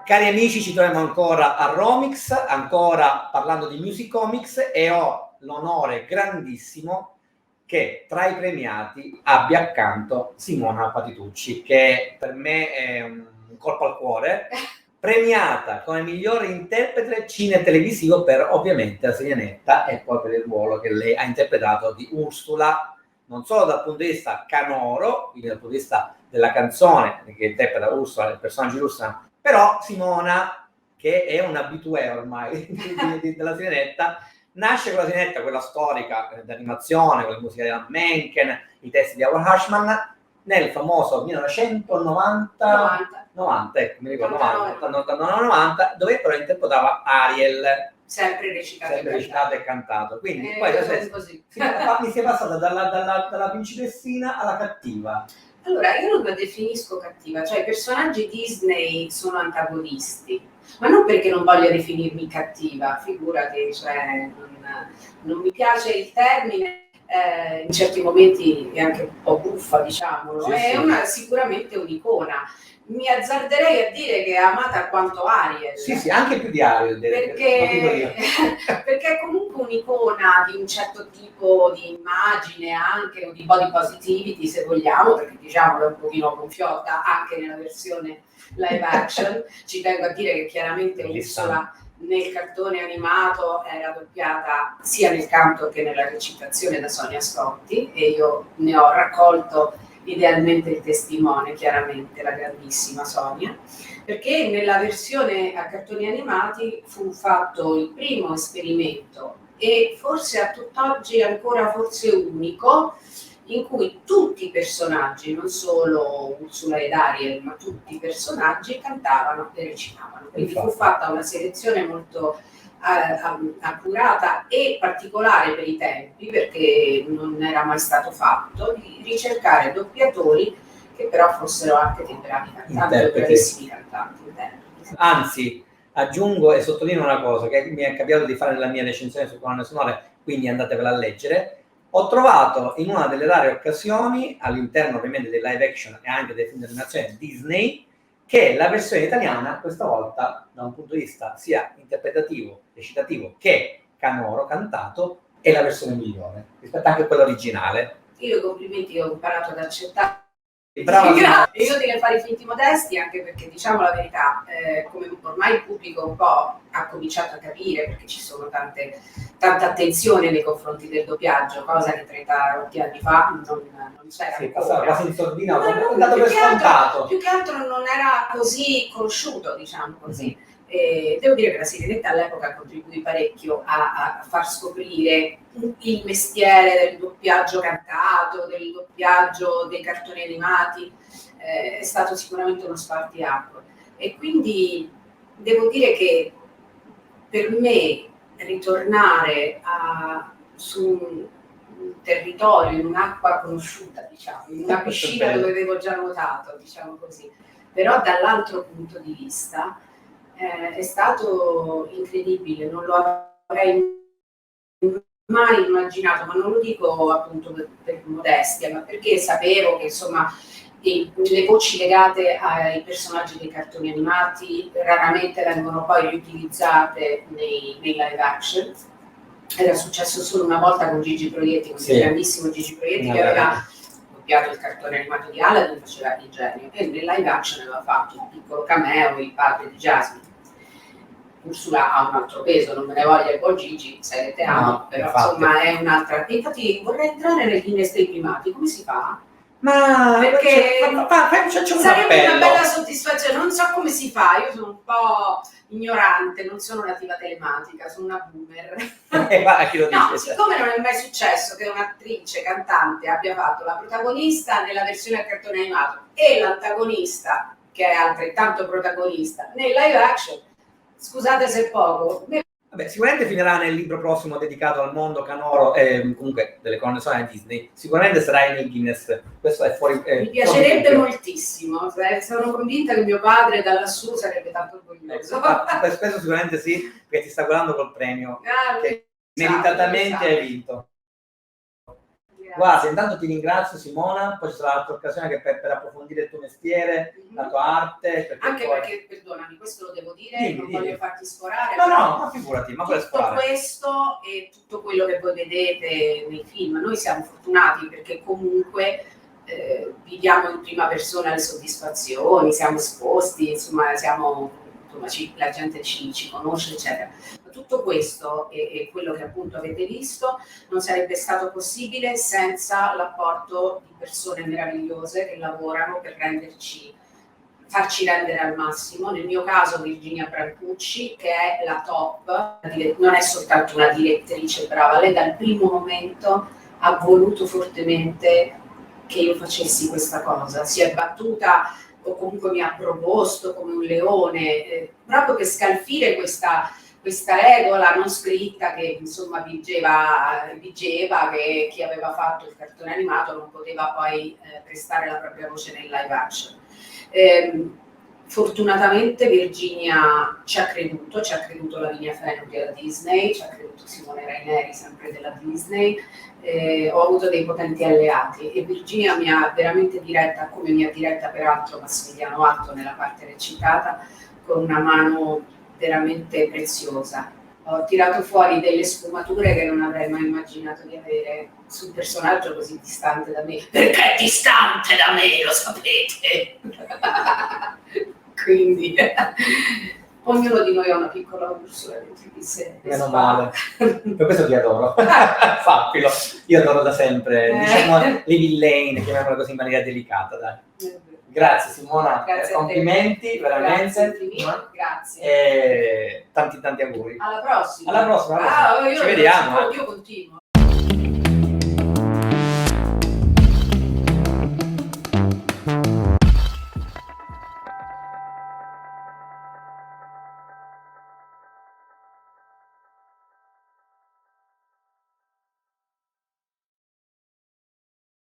Cari amici, ci troviamo ancora a Romix, ancora parlando di Music Comics, e ho l'onore grandissimo che tra i premiati abbia accanto Simona Patitucci, che per me è un colpo al cuore, premiata come migliore interprete cine-televisivo per ovviamente La Sirenetta e poi per il ruolo che lei ha interpretato di Ursula, non solo dal punto di vista canoro, quindi dal punto di vista della canzone che interpreta Ursula, il personaggio di Ursula, però Simona, che è un abitué ormai della Sirenetta, nasce con La Sirenetta, quella storica d'animazione, con la musica di Alan Menken, i testi di Howard Ashman, nel famoso 1990, ecco, mi ricordo, 90, dove però interpretava Ariel. Sempre recitato e cantato. Quindi poi mi si è passata dalla principessina alla cattiva. Allora, io non la definisco cattiva, cioè i personaggi Disney sono antagonisti, ma non perché non voglio definirmi cattiva, figurati, cioè non mi piace il termine, in certi momenti è anche un po' buffa, diciamolo, sì, è sì. Sicuramente un'icona. Mi azzarderei a dire che è amata quanto Ariel. Sì, anche più di Ariel. Perché è comunque un'icona di un certo tipo di immagine, anche di body positivity, se vogliamo, perché diciamolo è un pochino gonfiotta anche nella versione live action. Ci tengo a dire che chiaramente Ursula nel cartone animato era doppiata sia nel canto che nella recitazione da Sonia Scotti, e io ne ho raccolto idealmente il testimone, chiaramente la grandissima Sonia, perché nella versione a cartoni animati fu fatto il primo esperimento, e forse a tutt'oggi ancora forse unico, in cui tutti i personaggi, non solo Ursula ed Ariel, ma tutti i personaggi cantavano e recitavano. Quindi fu fatta una selezione molto accurata e particolare per i tempi, perché non era mai stato fatto, di ricercare doppiatori che però fossero anche dei bravi cantanti, bravissimi cantanti. Anzi, aggiungo e sottolineo una cosa che mi è capitato di fare nella mia recensione su colonne sonore, quindi andatevela a leggere. Ho trovato in una delle rare occasioni, all'interno ovviamente dei live action e anche dei film di animazione Disney, che la versione italiana, questa volta da un punto di vista sia interpretativo, recitativo che canoro, cantato, è la versione migliore rispetto anche a quella originale. Io complimenti, ho imparato ad accettare. Brava. Io direi fare i finti modesti, anche perché, diciamo la verità, come ormai il pubblico un po' ha cominciato a capire, perché ci sono tanta attenzione nei confronti del doppiaggio, cosa che 30 anni fa non c'era. Sì, passava quasi in sordina, più che altro non era così conosciuto, diciamo così. Devo dire che La Sirenetta all'epoca contribuì parecchio a far scoprire il mestiere del doppiaggio cantato, del doppiaggio dei cartoni animati. È stato sicuramente uno spartiacque, e quindi devo dire che per me ritornare su un territorio, in un'acqua conosciuta, diciamo, in una piscina dove avevo già nuotato, diciamo così, però dall'altro punto di vista è stato incredibile, non lo avrei mai immaginato, ma non lo dico appunto per modestia, ma perché sapevo che insomma le voci legate ai personaggi dei cartoni animati raramente vengono poi riutilizzate nei live action. Era successo solo una volta con Gigi Proietti, con il grandissimo Gigi Proietti, che aveva doppiato il cartone animato di Aladdin, faceva il genio, e nel live action aveva fatto un piccolo cameo il padre di Jasmine. Ursula ha un altro peso, non me ne voglia il buon Gigi, se te amo, però infatti. Insomma è un'altra. Infatti vorrei entrare nel Guinness dei primati, come si fa? Ma perché sarebbe una bella soddisfazione, non so come si fa, io sono un po' ignorante, non sono nativa telematica, sono una boomer. No, siccome non è mai successo che un'attrice cantante abbia fatto la protagonista nella versione a cartone animato e l'antagonista, che è altrettanto protagonista, nel live action, scusate se è poco. Vabbè, sicuramente finirà nel libro prossimo dedicato al mondo canoro e comunque delle colonne sonore Disney. Sicuramente sarà nel Guinness. Questo è fuori. Mi piacerebbe moltissimo. Sono convinta che mio padre da lassù sarebbe tanto orgoglioso. Questo sicuramente sì, perché ti sta guardando col premio che meritatamente hai vinto. Guarda, intanto ti ringrazio Simona, poi ci sarà l'altra occasione che per approfondire il tuo mestiere, la tua arte. Perché, perdonami, questo lo devo dire, non voglio farti sforare. No, ma figurati, ma tutto questo e tutto quello che voi vedete nei film, noi siamo fortunati perché comunque viviamo in prima persona le soddisfazioni, siamo esposti, insomma, la gente ci conosce, eccetera. Tutto questo e quello che appunto avete visto non sarebbe stato possibile senza l'apporto di persone meravigliose che lavorano per farci rendere al massimo. Nel mio caso Virginia Brancucci, che è la top, non è soltanto una direttrice brava, lei dal primo momento ha voluto fortemente che io facessi questa cosa, si è battuta o comunque mi ha proposto come un leone, proprio per scalfire questa regola non scritta che insomma vigeva che chi aveva fatto il cartone animato non poteva poi prestare la propria voce nel live action. Fortunatamente Virginia ci ha creduto Lavinia Fenwick della Disney, ci ha creduto Simone Raineri sempre della Disney, ho avuto dei potenti alleati e Virginia mi ha veramente diretta, come mi ha diretta peraltro Massimiliano Atto nella parte recitata, con una mano veramente preziosa. Ho tirato fuori delle sfumature che non avrei mai immaginato di avere su un personaggio così distante da me, perché è distante da me, lo sapete. Quindi ognuno di noi ha una piccola Ursula dentro di sé. Meno male, per questo ti adoro. Fappilo, io adoro da sempre, diciamo le villain, chiamiamola così in maniera delicata, dai. Grazie Simona, grazie complimenti, veramente. Grazie. E tanti auguri. Alla prossima. Ci vediamo. Io continuo.